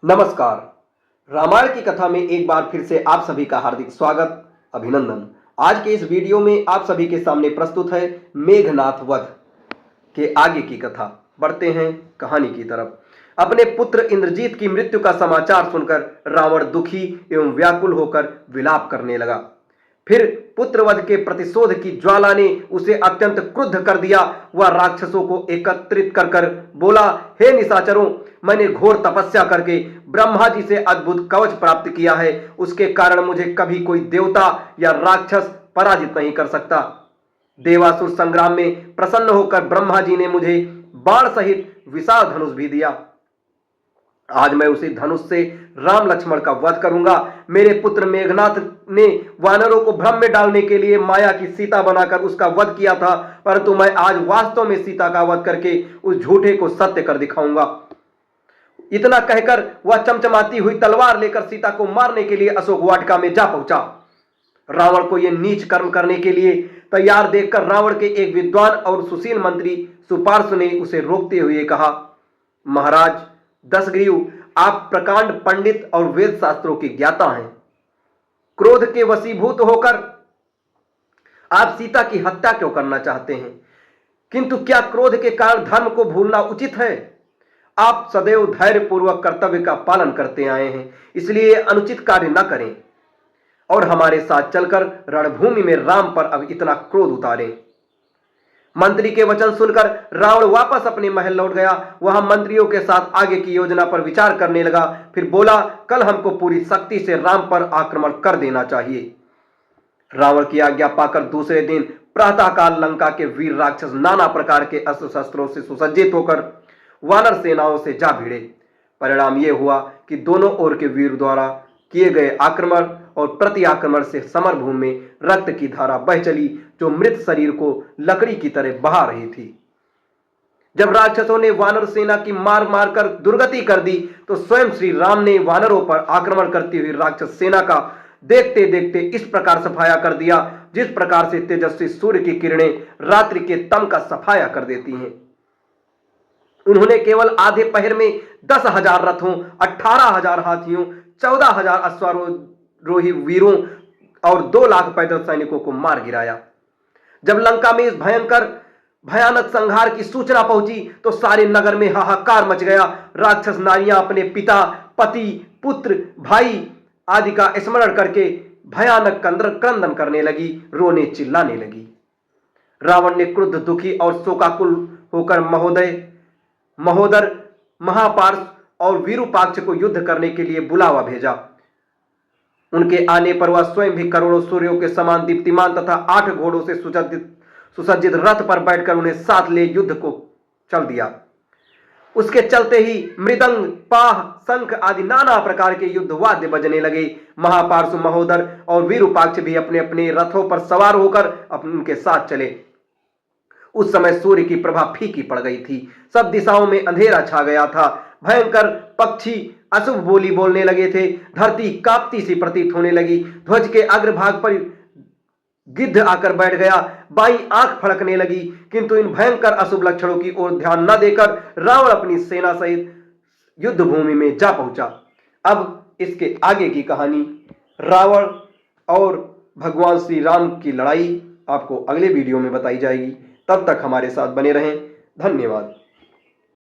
नमस्कार। रामायण की कथा में एक बार फिर से आप सभी का हार्दिक स्वागत, अभिनंदन। आज के इस वीडियो में आप सभी के सामने प्रस्तुत है मेघनाथ वध के आगे की कथा। बढ़ते हैं कहानी की तरफ। अपने पुत्र इंद्रजीत की मृत्यु का समाचार सुनकर रावण दुखी एवं व्याकुल होकर विलाप करने लगा। फिर पुत्रवध के प्रतिशोध की ज्वाला ने उसे अत्यंत क्रुद्ध कर दिया। वह राक्षसों को एकत्रित कर कर बोला, हे निशाचरों, मैंने घोर तपस्या करके ब्रह्मा जी से अद्भुत कवच प्राप्त किया है। उसके कारण मुझे कभी कोई देवता या राक्षस पराजित नहीं कर सकता। देवासुर संग्राम में प्रसन्न होकर ब्रह्मा जी ने मुझे बाण सहित विशाल धनुष भी दिया। आज मैं उसी धनुष से राम लक्ष्मण का वध करूंगा। मेरे पुत्र मेघनाथ ने वानरों को भ्रम में डालने के लिए माया की सीता बनाकर उसका वध किया था, परंतु मैं आज वास्तव में सीता का वध करके उस झूठे को सत्य कर दिखाऊंगा। इतना कहकर वह चमचमाती हुई तलवार लेकर सीता को मारने के लिए अशोक वाटिका में जा पहुंचा। रावण को यह नीच कर्म करने के लिए तैयार देखकर रावण के एक विद्वान और सुशील मंत्री सुपार्श्व ने उसे रोकते हुए कहा, महाराज दशग्रीव, आप प्रकांड पंडित और वेद शास्त्रों के ज्ञाता हैं। क्रोध के वशीभूत होकर आप सीता की हत्या क्यों करना चाहते हैं? किंतु क्या क्रोध के कारण धर्म को भूलना उचित है? आप सदैव धैर्य पूर्वक कर्तव्य का पालन करते आए हैं, इसलिए अनुचित कार्य न करें और हमारे साथ चलकर रणभूमि में राम पर अब इतना क्रोध उतारें। मंत्री के वचन सुनकर रावण वापस अपने महल लौट गया। वहां मंत्रियों के साथ आगे की योजना पर विचार करने लगा। फिर बोला, कल हमको पूरी शक्ति से राम पर आक्रमण कर देना चाहिए। रावण की आज्ञा पाकर दूसरे दिन प्रातःकाल लंका के वीर राक्षस नाना प्रकार के अस्त्र शस्त्रों से सुसज्जित होकर वानर सेनाओं से जा भिड़े। परिणाम यह हुआ कि दोनों ओर के वीर द्वारा किए गए आक्रमण और प्रति आक्रमण से समरभूमि में रक्त की धारा बह चली, जो मृत शरीर को लकड़ी की तरह बहा रही थी। जब राक्षसों ने वानर सेना की मार मारकर दुर्गति कर दी, तो स्वयं श्री राम ने वानरों पर आक्रमण करती हुई राक्षस सेना का देखते देखते इस प्रकार सफाया कर दिया, जिस प्रकार से तेजस्वी सूर्य की किरणें रात्रि के तम का सफाया कर देती हैं। उन्होंने केवल आधे पहर में 10,000 रथों, 18,000 हाथियों, 14,000 अश्वारोही वीरों और 2 लाख पैदल सैनिकों को मार गिराया। जब लंका में इस भयानक संहार की सूचना पहुंची, तो सारे नगर में हाहाकार मच गया। राक्षस नारियां अपने पिता, पति, पुत्र, भाई आदि का स्मरण करके भयानक क्रंदन करने लगी, रोने चिल्लाने लगी। रावण ने क्रुद्ध, दुखी और शोकाकुल होकर महोदर, महापार्श और विरूपाक्ष को युद्ध करने के लिए बुलावा भेजा। उनके आने पर वह स्वयं भी करोड़ों सूर्यों के समान दीप्तिमान तथा 8 घोड़ों से सुसज्जित रथ पर बैठकर उन्हें साथ ले युद्ध को चल दिया। उसके चलते ही मृदंग, पाह, शंख आदि नाना प्रकार के युद्ध वाद्य बजने लगे। महापार्श, महोदर और विरूपाक्ष भी अपने अपने रथों पर सवार होकर उनके साथ चले। उस समय सूर्य की प्रभा फीकी पड़ गई थी, सब दिशाओं में अंधेरा छा गया था। भयंकर पक्षी अशुभ बोली बोलने लगे थे। धरती कांपती सी प्रतीत होने लगी। ध्वज के अग्रभाग पर गिद्ध आकर बैठ गया। बाईं आंख फड़कने लगी। किंतु इन भयंकर अशुभ लक्षणों की ओर ध्यान न देकर रावण अपनी सेना सहित युद्ध भूमि में जा पहुंचा। अब इसके आगे की कहानी, रावण और भगवान श्री राम की लड़ाई, आपको अगले वीडियो में बताई जाएगी। तब तक हमारे साथ बने रहें। धन्यवाद।